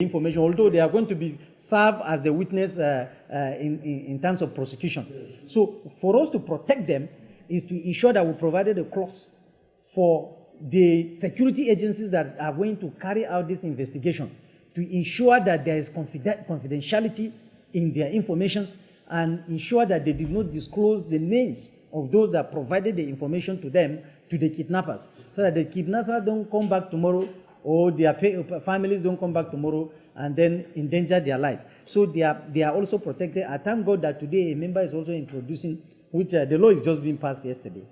information, although they are going to be served as the witness in terms of prosecution. So for us to protect them is to ensure that we provided a clause for the security agencies that are going to carry out this investigation to ensure that there is confidentiality in their informations and ensure that they did not disclose the names of those that provided the information to them, to the kidnappers, so that the kidnappers don't come back tomorrow or their families don't come back tomorrow and then endanger their life. So they are also protected. I thank God that today a member is also introducing, which the law is just being passed yesterday,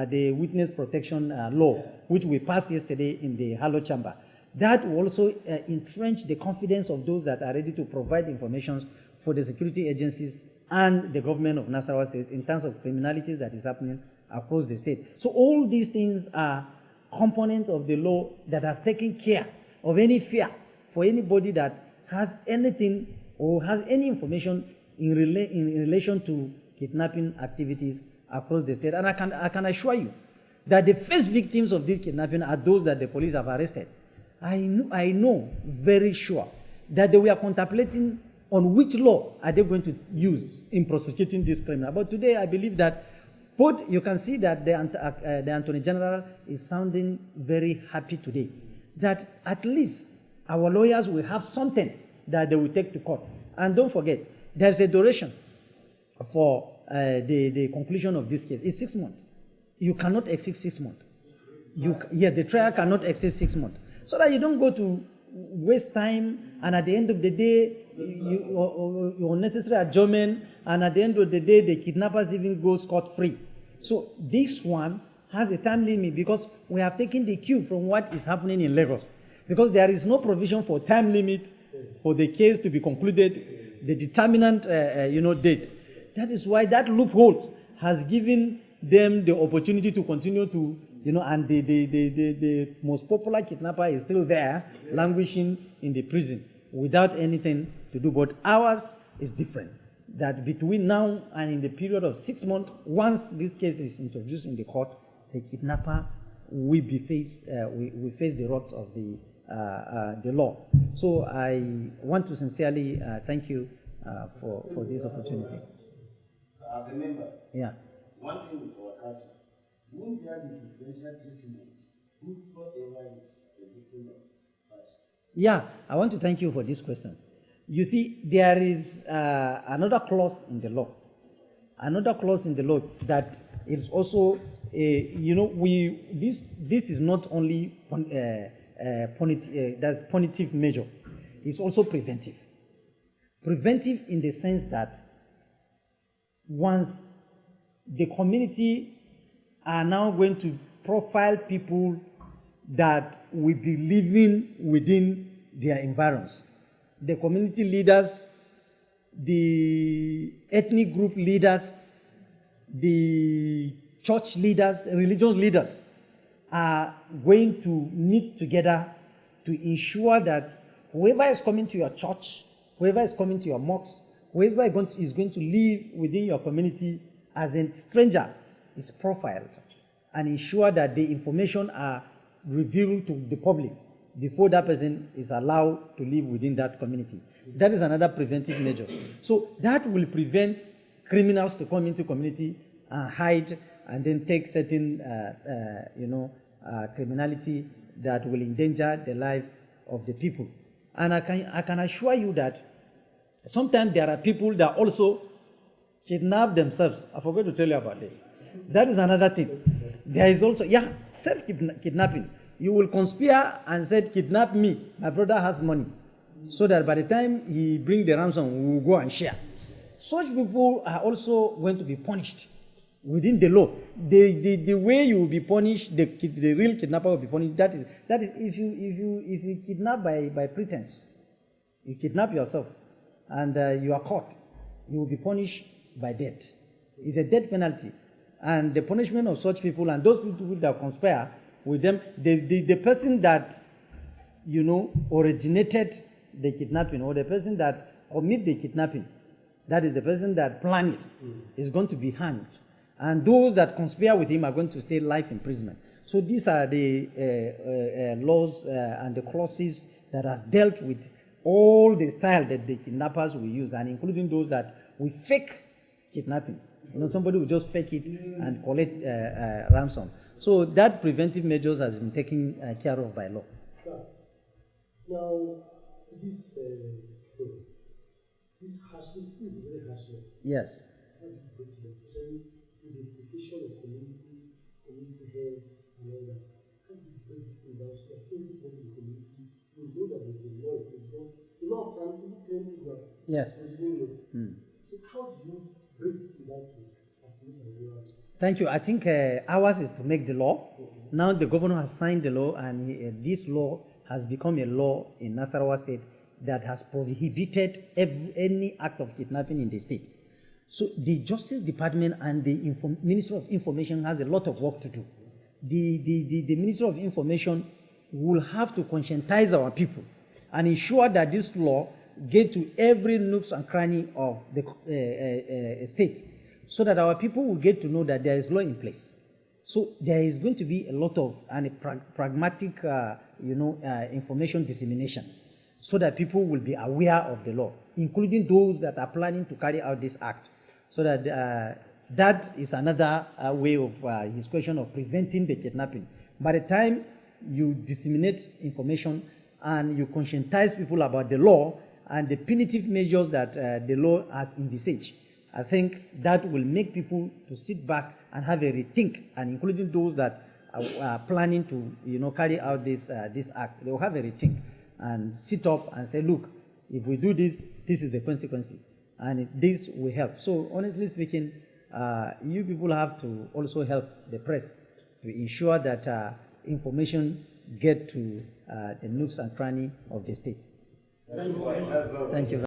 the witness protection law, which we passed yesterday in the Halo chamber. That will also entrench the confidence of those that are ready to provide information for the security agencies and the government of Nasarawa State in terms of criminalities that is happening across the state. So all these things are components of the law that are taking care of any fear for anybody that has anything or has any information in relation to kidnapping activities across the state. And I can assure you that the first victims of this kidnapping are those that the police have arrested. I know very sure that they were contemplating on which law are they going to use in prosecuting this criminal. But today I believe that both, you can see that the Attorney General is sounding very happy today, that at least our lawyers will have something that they will take to court. And don't forget, there's a duration for the conclusion of this case. It's 6 months. You cannot exceed 6 months. The trial cannot exceed 6 months. So that you don't go to waste time, and at the end of the day, you unnecessary adjournment, and at the end of the day, the kidnappers even go scot-free. So this one has a time limit because we have taken the cue from what is happening in Lagos. Because there is no provision for time limit for the case to be concluded, the determinant date. That is why that loophole has given them the opportunity to continue to, and the most popular kidnapper is still there, languishing in the prison without anything to do. But ours is different. That between now and in the period of 6 months, once this case is introduced in the court, the kidnapper will be face the wrath of the law. So I want to sincerely thank you for this opportunity. As a member, one thing with our culture, won't there be differential treatment whosoever is a victim of such? Yeah, I want to thank you for this question. You see, there is another clause in the law. Another clause in the law that is also, this is not only that's punitive measure. It's also preventive. Preventive in the sense that once the community are now going to profile people that will be living within their environs. The community leaders, the ethnic group leaders, the church leaders, religious leaders are going to meet together to ensure that whoever is coming to your church, whoever is coming to your mosque, whoever is going to live within your community as a stranger is profiled and ensure that the information are revealed to the public before that person is allowed to live within that community. That is another preventive measure. So that will prevent criminals to come into community and hide and then take certain, criminality that will endanger the life of the people. And I can assure you that sometimes there are people that also kidnap themselves. I forgot to tell you about this. That is another thing. There is also, self-kidnapping. You will conspire and say, kidnap me, my brother has money. So that by the time he brings the ransom, we will go and share. Such people are also going to be punished within the law. The way you will be punished, the real kidnapper will be punished. That is if you kidnap by pretense, you kidnap yourself, and you are caught, you will be punished by death. It's a death penalty. And the punishment of such people and those people that conspire with them, the person that, originated the kidnapping or the person that committed the kidnapping, that is the person that planned it, is going to be hanged. And those that conspire with him are going to stay life imprisonment. So these are the laws and the clauses that has dealt with all the style that the kidnappers will use, and including those that will fake kidnapping. Somebody will just fake it and collect ransom. So that preventive measures has been taken care of by law. Sir, now this is very harsh. Yes. Especially with the implication of community heads and all that. How do you break this thing down so that everybody in the community will know that there's a law? Because a lot of times people claim ignorance. Yes. So how do you break this thing down to circulate and realize? Thank you. I think ours is to make the law. Now the governor has signed the law, and this law has become a law in Nasarawa State that has prohibited any act of kidnapping in the state. So the Justice Department and the Ministry of Information has a lot of work to do. The Ministry of Information will have to conscientize our people and ensure that this law gets to every nooks and cranny of the state, so that our people will get to know that there is law in place. So there is going to be a lot of pragmatic, information dissemination, so that people will be aware of the law, including those that are planning to carry out this act. So that that is another way of his question of preventing the kidnapping. By the time you disseminate information and you conscientize people about the law and the punitive measures that the law has envisaged, I think that will make people to sit back and have a rethink, and including those that are planning to carry out this act, they will have a rethink and sit up and say, look, if we do this, this is the consequence, and this will help. So honestly speaking, you people have to also help the press to ensure that information get to the nooks and cranny of the state. Thank you.